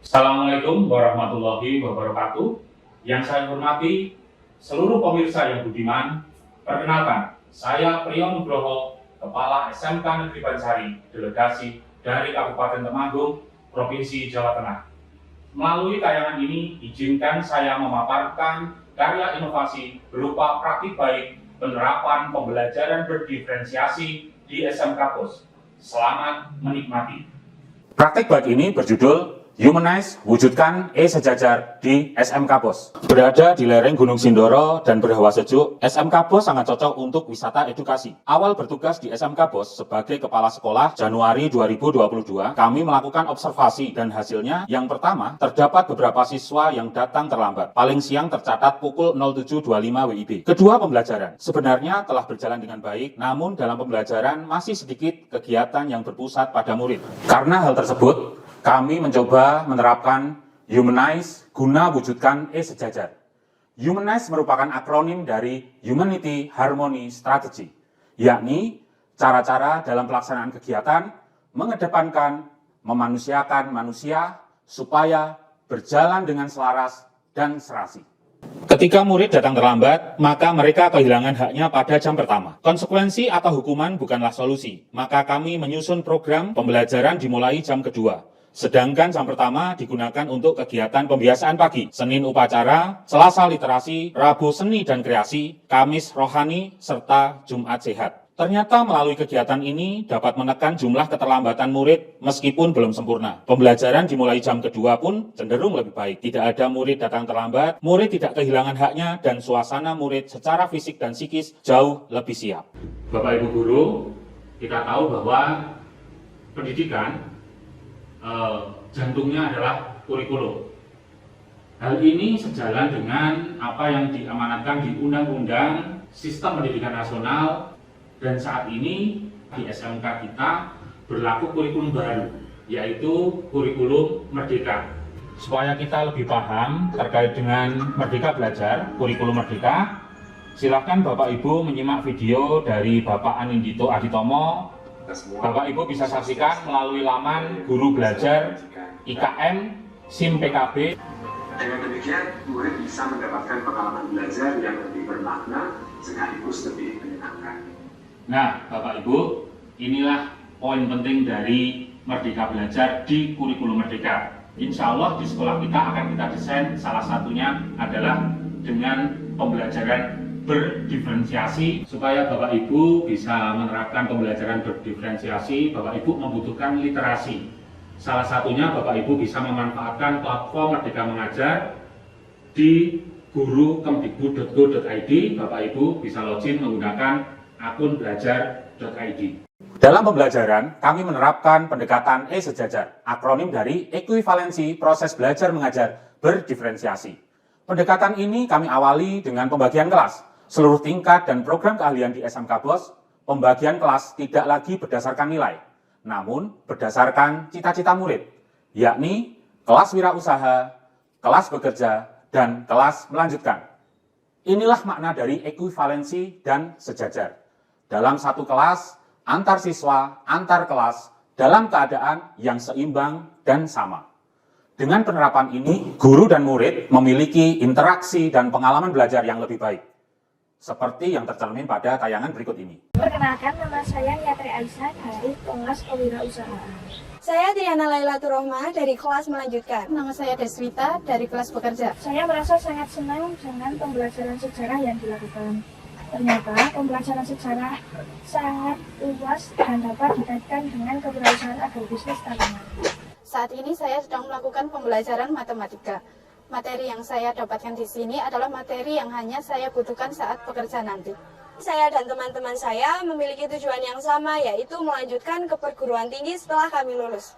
Assalamualaikum warahmatullahi wabarakatuh. Yang saya hormati seluruh pemirsa yang budiman, perkenalkan, saya Priyo Nugroho, Kepala SMK Negeri Bansari, delegasi dari Kabupaten Temanggung, Provinsi Jawa Tengah. Melalui tayangan ini, izinkan saya memaparkan karya inovasi berupa praktik baik penerapan pembelajaran berdiferensiasi di SMK POS. Selamat menikmati. Praktik baik ini berjudul Humanize, wujudkan sejajar di SMK POS. Berada di lereng Gunung Sindoro dan berhawa sejuk, SMK POS sangat cocok untuk wisata edukasi. Awal bertugas di SMK POS sebagai kepala sekolah Januari 2022, kami melakukan observasi dan hasilnya yang pertama, terdapat beberapa siswa yang datang terlambat. Paling siang tercatat pukul 07.25 WIB. Kedua, pembelajaran. Sebenarnya telah berjalan dengan baik, namun dalam pembelajaran masih sedikit kegiatan yang berpusat pada murid. Karena hal tersebut, kami mencoba menerapkan Humanize guna wujudkan sejajar. Humanize merupakan akronim dari Humanity Harmony Strategy, yakni cara-cara dalam pelaksanaan kegiatan mengedepankan memanusiakan manusia supaya berjalan dengan selaras dan serasi. Ketika murid datang terlambat, maka mereka kehilangan haknya pada jam pertama. Konsekuensi atau hukuman bukanlah solusi, maka kami menyusun program pembelajaran dimulai jam kedua. Sedangkan jam pertama digunakan untuk kegiatan pembiasaan pagi, Senin upacara, Selasa literasi, Rabu seni dan kreasi, Kamis rohani, serta Jumat sehat. Ternyata melalui kegiatan ini dapat menekan jumlah keterlambatan murid meskipun belum sempurna. Pembelajaran dimulai jam kedua pun cenderung lebih baik. Tidak ada murid datang terlambat, murid tidak kehilangan haknya, dan suasana murid secara fisik dan psikis jauh lebih siap. Bapak Ibu Guru, kita tahu bahwa pendidikan jantungnya adalah kurikulum. Hal ini sejalan dengan apa yang diamanatkan di Undang-Undang Sistem Pendidikan Nasional, dan saat ini di SMK kita berlaku kurikulum baru, yaitu kurikulum Merdeka. Supaya kita lebih paham terkait dengan Merdeka Belajar, kurikulum Merdeka, silakan Bapak Ibu menyimak video dari Bapak Anindito Aditomo. Bapak Ibu bisa saksikan melalui laman Guru Belajar IKM SIM PKB. Dengan demikian, murid bisa mendapatkan pengalaman belajar yang lebih bermakna sekaligus lebih menyenangkan. Nah, Bapak Ibu, inilah poin penting dari Merdeka Belajar di kurikulum Merdeka. Insya Allah di sekolah kita akan kita desain, salah satunya adalah dengan pembelajaran berdiferensiasi. Supaya Bapak Ibu bisa menerapkan pembelajaran berdiferensiasi, Bapak Ibu membutuhkan literasi. Salah satunya Bapak Ibu bisa memanfaatkan platform Merdeka Mengajar di guru.kemdikbud.go.id. Bapak Ibu bisa login menggunakan akun belajar.id. Dalam pembelajaran, kami menerapkan pendekatan sejajar, akronim dari ekuivalensi proses belajar mengajar berdiferensiasi. Pendekatan ini kami awali dengan pembagian kelas. Seluruh tingkat dan program keahlian di SMK POS, pembagian kelas tidak lagi berdasarkan nilai, namun berdasarkan cita-cita murid, yakni kelas wirausaha, kelas bekerja, dan kelas melanjutkan. Inilah makna dari ekuivalensi dan sejajar. Dalam satu kelas, antar siswa, antar kelas, dalam keadaan yang seimbang dan sama. Dengan penerapan ini, guru dan murid memiliki interaksi dan pengalaman belajar yang lebih baik. Seperti yang tercermin pada tayangan berikut ini. Perkenalkan, nama saya Yatri Aisyah dari kelas kewirausahaan. Saya Triana Lailatul Rohmah dari kelas melanjutkan. Nama saya Deswita dari kelas bekerja. Saya merasa sangat senang dengan pembelajaran sejarah yang dilakukan. Ternyata pembelajaran sejarah sangat luas dan dapat dikaitkan dengan kewirausahaan agrobisnis tahunan. Saat ini saya sedang melakukan pembelajaran matematika. Materi yang saya dapatkan di sini adalah materi yang hanya saya butuhkan saat bekerja nanti. Saya dan teman-teman saya memiliki tujuan yang sama, yaitu melanjutkan ke perguruan tinggi setelah kami lulus.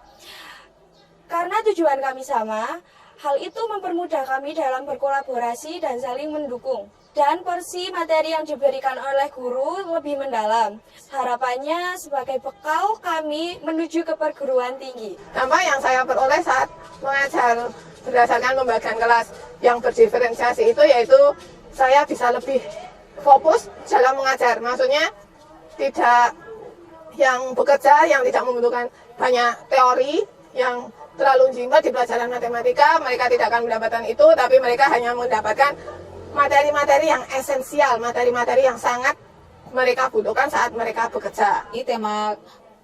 Karena tujuan kami sama, hal itu mempermudah kami dalam berkolaborasi dan saling mendukung. Dan porsi materi yang diberikan oleh guru lebih mendalam. Harapannya sebagai bekal kami menuju ke perguruan tinggi. Dampak yang saya peroleh saat mengajar berdasarkan pembagian kelas yang berdiferensiasi itu yaitu saya bisa lebih fokus dalam mengajar. Maksudnya tidak yang bekerja yang tidak membutuhkan banyak teori, yang terlalu jimbat di pelajaran matematika, mereka tidak akan mendapatkan itu, tapi mereka hanya mendapatkan materi-materi yang esensial, materi-materi yang sangat mereka butuhkan saat mereka bekerja. Ini tema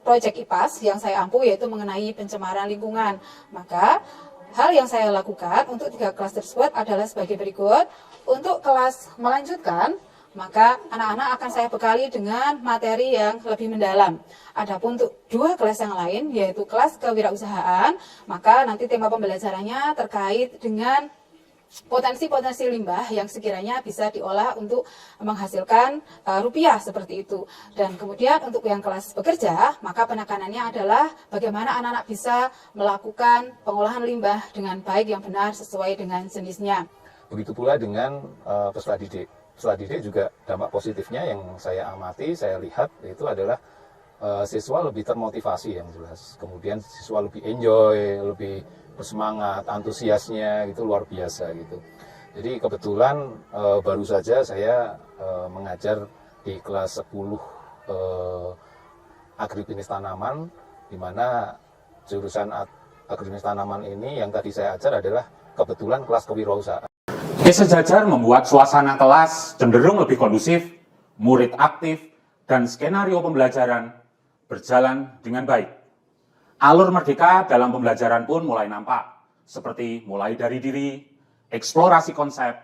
proyek IPAS yang saya ampu yaitu mengenai pencemaran lingkungan. Maka hal yang saya lakukan untuk 3 kelas tersebut adalah sebagai berikut. Untuk kelas melanjutkan, maka anak-anak akan saya bekali dengan materi yang lebih mendalam. Adapun untuk 2 kelas yang lain, yaitu kelas kewirausahaan, maka nanti tema pembelajarannya terkait dengan potensi-potensi limbah yang sekiranya bisa diolah untuk menghasilkan rupiah seperti itu. Dan kemudian untuk yang kelas bekerja, maka penekanannya adalah bagaimana anak-anak bisa melakukan pengolahan limbah dengan baik yang benar sesuai dengan jenisnya. Begitu pula dengan peserta didik. Peserta didik juga dampak positifnya yang saya amati, saya lihat itu adalah siswa lebih termotivasi yang jelas. Kemudian siswa lebih enjoy, lebih bersemangat, antusiasnya itu luar biasa gitu. Jadi kebetulan baru saja saya mengajar di kelas 10 agribisnis tanaman, di mana jurusan agribisnis tanaman ini yang tadi saya ajar adalah kebetulan kelas kewirausahaan. Sejajar membuat suasana kelas cenderung lebih kondusif, murid aktif, dan skenario pembelajaran berjalan dengan baik. Alur merdeka dalam pembelajaran pun mulai nampak, seperti mulai dari diri, eksplorasi konsep,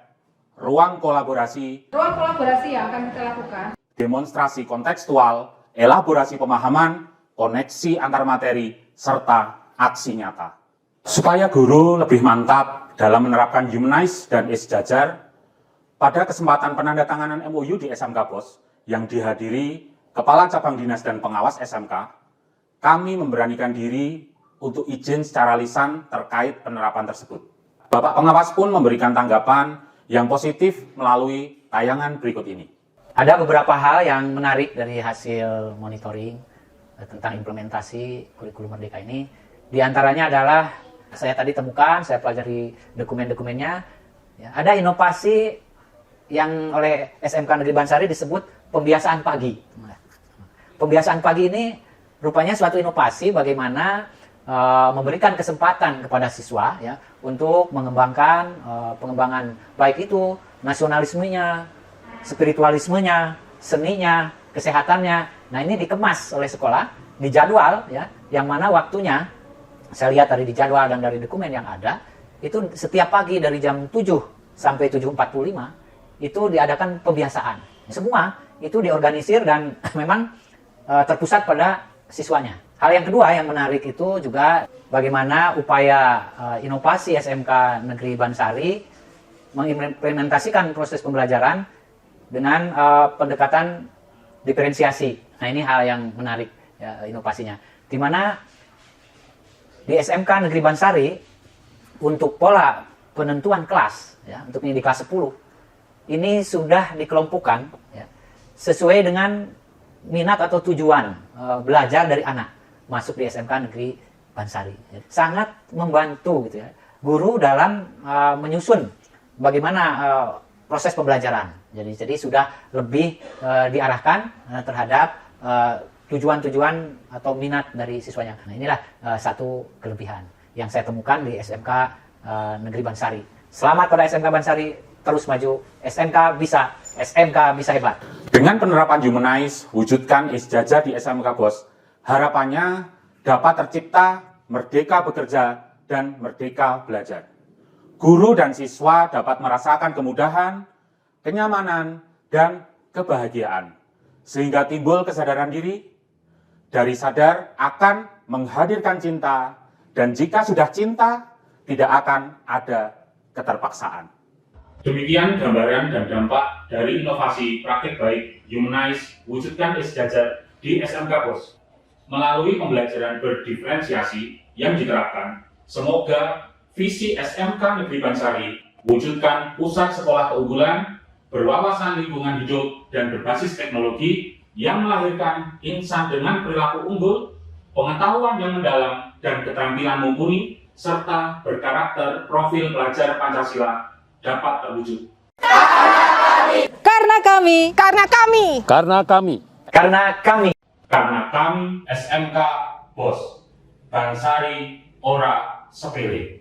ruang kolaborasi yang akan kita lakukan, demonstrasi kontekstual, elaborasi pemahaman, koneksi antar materi, serta aksi nyata. Supaya guru lebih mantap dalam menerapkan Humanize dan Sejajar, pada kesempatan penandatanganan MOU di SMK BOS yang dihadiri Kepala Cabang Dinas dan Pengawas SMK, kami memberanikan diri untuk izin secara lisan terkait penerapan tersebut. Bapak Pengawas pun memberikan tanggapan yang positif melalui tayangan berikut ini. Ada beberapa hal yang menarik dari hasil monitoring tentang implementasi kurikulum Merdeka ini. Di antaranya adalah saya tadi temukan, saya pelajari dokumen-dokumennya, ya, ada inovasi yang oleh SMK Negeri Bansari disebut pembiasaan pagi. Pembiasaan pagi ini rupanya suatu inovasi bagaimana memberikan kesempatan kepada siswa ya untuk mengembangkan pengembangan baik itu nasionalismenya, spiritualismenya, seninya, kesehatannya. Nah, ini dikemas oleh sekolah, dijadwal ya, yang mana waktunya saya lihat tadi di jadwal dan dari dokumen yang ada, itu setiap pagi dari jam 7 sampai 7.45 itu diadakan pembiasaan. Semua itu diorganisir dan memang terpusat pada siswanya. Hal yang kedua yang menarik itu juga bagaimana upaya inovasi SMK Negeri Bansari mengimplementasikan proses pembelajaran dengan pendekatan diferensiasi. Nah, ini hal yang menarik ya, inovasinya. Di mana di SMK Negeri Bansari untuk pola penentuan kelas ya, untuk ini di kelas 10 ini sudah dikelompokkan ya, sesuai dengan minat atau tujuan belajar dari anak masuk di SMK Negeri Bansari. Ya. Sangat membantu gitu ya, guru dalam menyusun bagaimana proses pembelajaran. Jadi sudah lebih diarahkan terhadap tujuan-tujuan atau minat dari siswanya. Nah, inilah satu kelebihan yang saya temukan di SMK Negeri Bansari. Selamat pada SMK Bansari, terus maju. SMK bisa hebat. Dengan penerapan Humanize, wujudkan Sejajar di SMK BOS, harapannya dapat tercipta merdeka bekerja dan merdeka belajar. Guru dan siswa dapat merasakan kemudahan, kenyamanan, dan kebahagiaan. Sehingga timbul kesadaran diri, dari sadar akan menghadirkan cinta, dan jika sudah cinta, tidak akan ada keterpaksaan. Demikian gambaran dan dampak dari inovasi praktik baik Humanize wujudkan Sejajar di SMK BOS. Melalui pembelajaran berdiferensiasi yang diterapkan, semoga visi SMK Negeri Bansari wujudkan pusat sekolah keunggulan, berwawasan lingkungan hidup, dan berbasis teknologi yang melahirkan insan dengan perilaku unggul, pengetahuan yang mendalam, dan keterampilan mumpuni, serta berkarakter profil pelajar Pancasila dapat terwujud. Karena kami SMK BOS Bansari Ora sepele.